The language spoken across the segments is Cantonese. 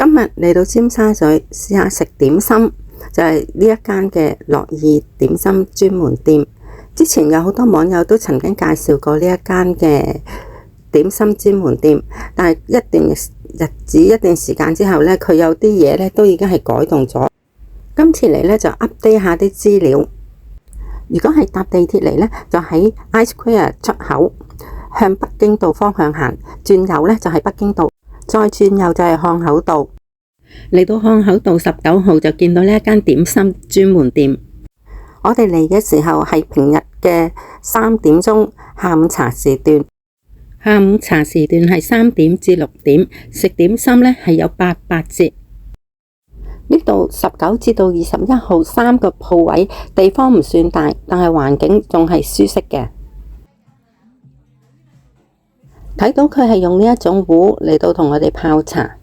今日嚟到尖沙咀試下食點心，就係呢一間嘅樂意點心專門店。之前有好多網友都曾經介紹過呢一間嘅點心專門店，但係一段日子、一段時間之後呢，佢有啲嘢呢都已經係改動咗。今次嚟呢，就 update 下啲資料。如果係搭地鐵嚟呢，就喺 I-Square 出口向北京道方向行，轉右呢就係北京道，再轉右就係漢口道。嚟到漢口道19號就見到呢一間點心專門店。我哋嚟嘅時候係平日嘅3點鐘下午茶時段。下午茶時段係3點至6點，食點心呢係有88折。呢度19至到21號3個鋪位，地方唔算大，但係環境仲係舒適嘅。睇到佢係用呢一種壺嚟到同我哋泡茶，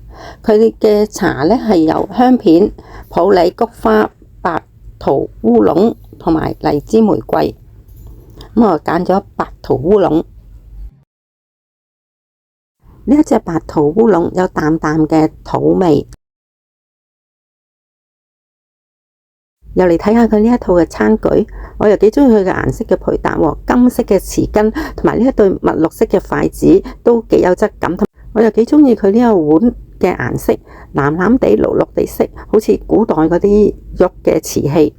佢嘅茶呢係由香片、普洱、菊花、白桃烏龍同埋荔枝玫瑰。咁我揀咗白桃烏龍。呢一隻白桃烏龍有淡淡嘅土味。又嚟睇下佢呢一套嘅餐具，我又幾中意佢嘅顏色嘅配搭喎，金色嘅匙羹同埋呢一對墨綠色嘅筷子都幾有質感。我又幾中意佢呢個碗嘅顏色，藍藍地、綠綠地色，好似古代嗰啲玉嘅瓷器。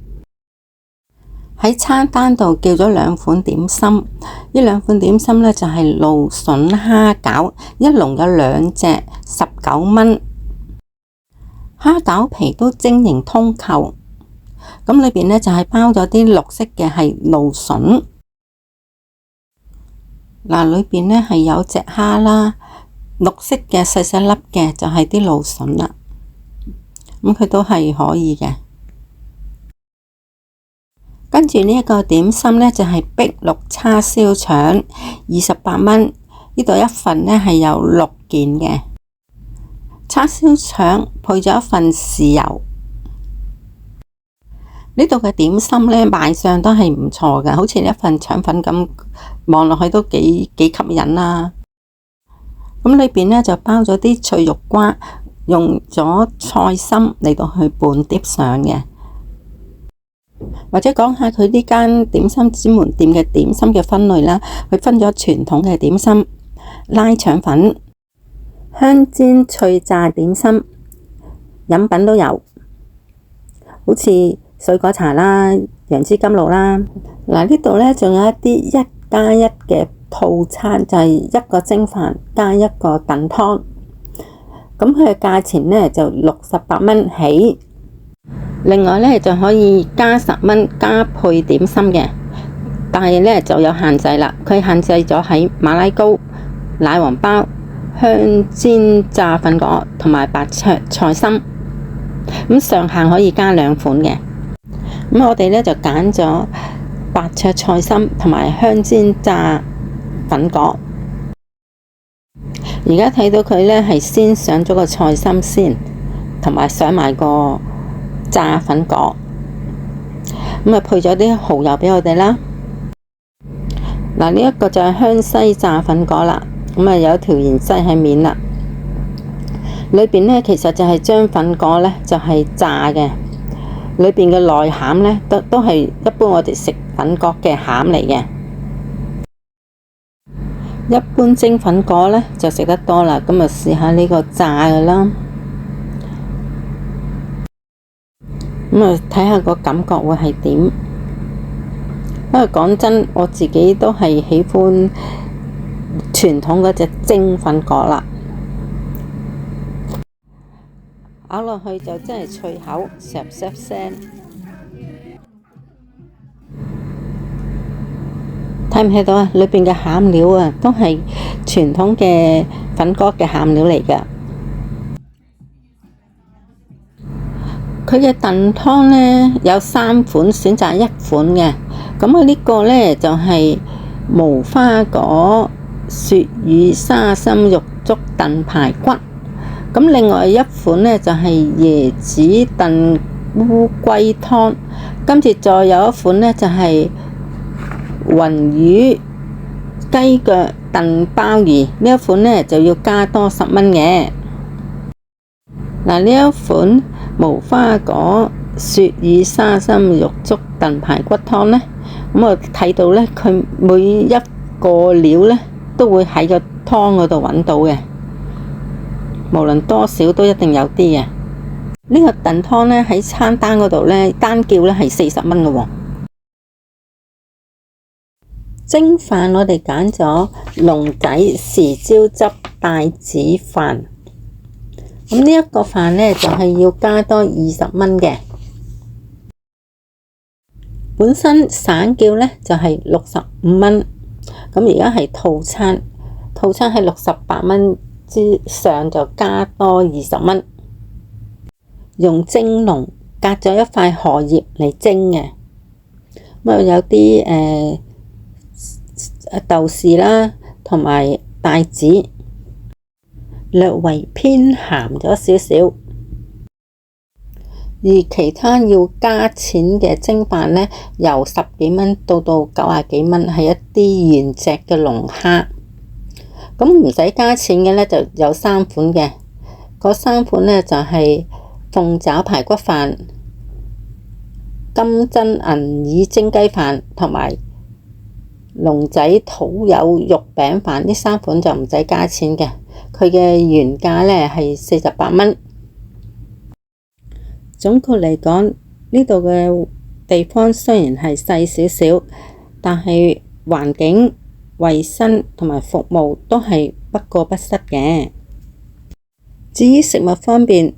喺餐單度叫咗2款點心，呢2款點心呢，就係蘆筍蝦餃，一籠有2隻，19蚊。蝦餃皮都晶瑩通透。咁裏邊呢，就係包咗啲綠色嘅係蘆筍，嗱裏邊呢係有隻蝦啦，綠色嘅細細粒嘅就係啲蘆筍啦，咁佢都係可以嘅。跟住呢一個點心呢，就係碧綠叉燒腸，28蚊，呢度一份呢係有6件嘅叉燒腸，配咗一份豉油。呢度嘅點心呢，賣相都係唔錯嘅，好似一份腸粉咁，望落去都幾吸引啦。咁裏邊呢，就包咗啲脆肉瓜，用咗菜心嚟到去拌碟上嘅。或者講下佢呢間點心專門店嘅點心嘅分類啦，佢分咗傳統嘅點心、拉腸粉、香煎脆炸點心，飲品都有，好似水果茶啦、楊枝甘露啦。嗱呢度呢，仲有一啲1+1嘅套餐，就係1個蒸飯加1個燉湯。咁佢嘅價錢呢，就68蚊起。另外呢，就可以加10蚊加配點心嘅，但係呢，就有限制啦。佢限制咗喺馬拉糕、奶黃包、香煎炸粉果同埋白灼菜心。咁上限可以加2款嘅。咁我哋呢，就揀咗白灼菜心同埋香煎炸粉果。而家睇到佢呢，係先上咗個菜心先，同埋上埋個炸粉果。咁啊配咗啲蠔油俾我哋啦。嗱呢一個就係香西炸粉果啦。咁啊有條芫茜喺面啦。裏邊呢，其實就係將粉果呢，就係炸嘅。裏邊嘅內餡呢，都係一般我哋食粉果嘅餡嚟嘅。一般蒸粉果呢，就食得多啦，咁啊試下呢個炸嘅啦。咁啊睇下個感覺會係點。不過講真，我自己都係喜歡傳統嗰隻蒸粉果啦。咬落去就真係脆口，唰唰聲。睇唔睇到啊？裏邊嘅餡料啊，都係傳統嘅粉果嘅餡料嚟㗎。佢嘅燉湯呢，有3款，選擇1款嘅。咁佢呢個呢，就係無花果鱈魚沙參肉粥燉排骨。咁另外1款呢，就係椰子燉烏龜湯。跟住再有1款呢，就係雲魚雞腳燉鮑魚。呢1款呢，就要加多10蚊嘅。嗱，呢一款無花果雪耳沙參肉粥燉排骨湯呢，咁我睇到呢，佢每一個料呢都會喺個湯嗰度揾到嘅，無論多少都一定有啲嘅。呢個燉湯呢喺餐單嗰度呢，單叫呢係40蚊嘅喎。蒸飯我哋揀咗龍仔豉椒汁帶子飯，咁呢一個飯呢就係要加多20蚊嘅。本身散叫呢就係65蚊，咁而家係套餐，套餐係68蚊之上就加多20蚊。用蒸籠隔咗一塊荷葉嚟蒸嘅，咁有啲豆豉啦，同埋帶子，略為偏鹹咗少少。而其他要加錢嘅蒸飯呢，由10幾蚊到90幾蚊，係一啲原隻嘅龍蝦。咁唔使加錢嘅呢，就有3款嘅，嗰3款呢，就係鳳爪排骨飯、金針銀耳蒸雞飯同埋龍仔土有肉餅飯，呢3款就唔使加錢嘅，佢嘅原價呢係48蚊。總括嚟講，呢度嘅地方雖然係細少少，但係環境、衛生同埋服務都係不過不失嘅。至於食物方面，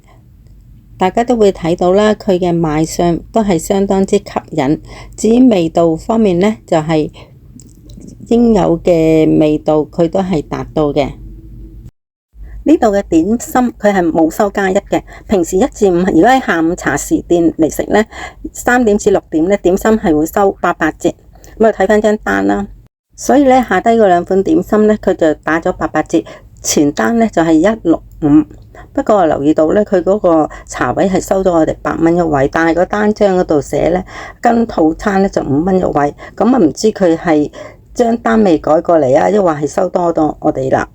大家都會睇到啦，佢嘅賣相都係相當之吸引。至於味道方面呢，就係應有嘅味道，佢都係達到嘅。呢度嘅點心佢係冇收加一嘅，平時1至5，如果喺下午茶時段嚟食呢，3點至6點呢，點心係會收88折。咁啊睇翻張單啦，所以呢，下低嗰2款點心呢，佢就打咗88折，全單呢就係165。不過我留意到呢，佢嗰個茶位係收咗我哋8蚊一位，但係個單張嗰度寫呢，跟套餐呢就5蚊一位，咁啊唔知佢係將單未改過嚟啊，抑或係收多我哋啦。